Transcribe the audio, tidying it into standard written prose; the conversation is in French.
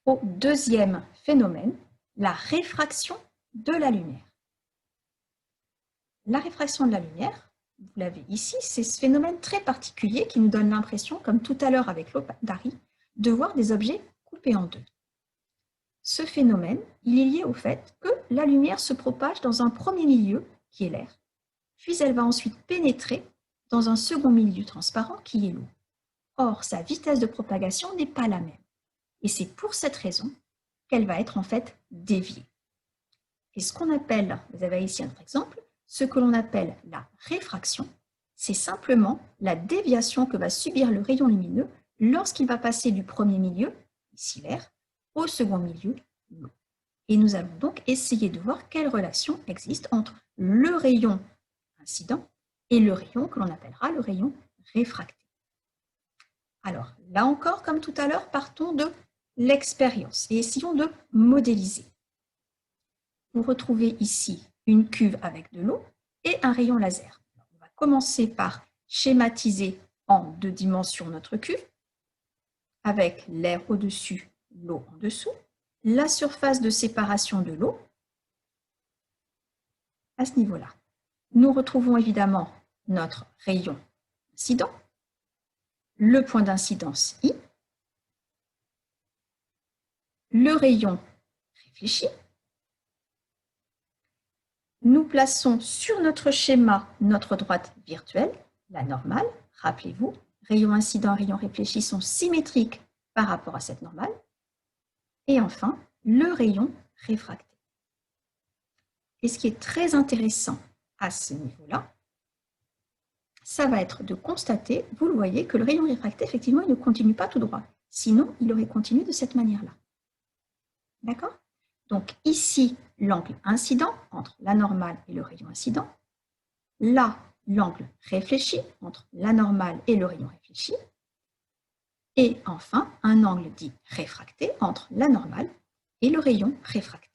au deuxième phénomène, la réfraction de la lumière. La réfraction de la lumière, vous l'avez ici, c'est ce phénomène très particulier qui nous donne l'impression, comme tout à l'heure avec l'eau d'Harry, de voir des objets coupés en deux. Ce phénomène, il est lié au fait que la lumière se propage dans un premier milieu, qui est l'air, puis elle va ensuite pénétrer dans un second milieu transparent, qui est l'eau. Or, sa vitesse de propagation n'est pas la même. Et c'est pour cette raison qu'elle va être en fait déviée. Et ce qu'on appelle, vous avez ici un autre exemple, ce que l'on appelle la réfraction, c'est simplement la déviation que va subir le rayon lumineux lorsqu'il va passer du premier milieu, ici l'air, au second milieu, l'eau. Et nous allons donc essayer de voir quelle relation existe entre le rayon incident et le rayon que l'on appellera le rayon réfracté. Alors, là encore, comme tout à l'heure, partons de l'expérience et essayons de modéliser. Vous retrouvez ici une cuve avec de l'eau et un rayon laser. On va commencer par schématiser en 2 dimensions notre cuve, avec l'air au-dessus, l'eau en dessous, la surface de séparation de l'eau à ce niveau-là. Nous retrouvons évidemment notre rayon incident, le point d'incidence I, le rayon réfléchi. Nous plaçons sur notre schéma notre droite virtuelle, la normale. Rappelez-vous, rayon incident, rayon réfléchi sont symétriques par rapport à cette normale. Et enfin, le rayon réfracté. Et ce qui est très intéressant à ce niveau-là, ça va être de constater, vous le voyez, que le rayon réfracté, effectivement, il ne continue pas tout droit. Sinon, il aurait continué de cette manière-là. D'accord? Donc ici, l'angle incident entre la normale et le rayon incident. Là, l'angle réfléchi entre la normale et le rayon réfléchi. Et enfin, un angle dit réfracté entre la normale et le rayon réfracté.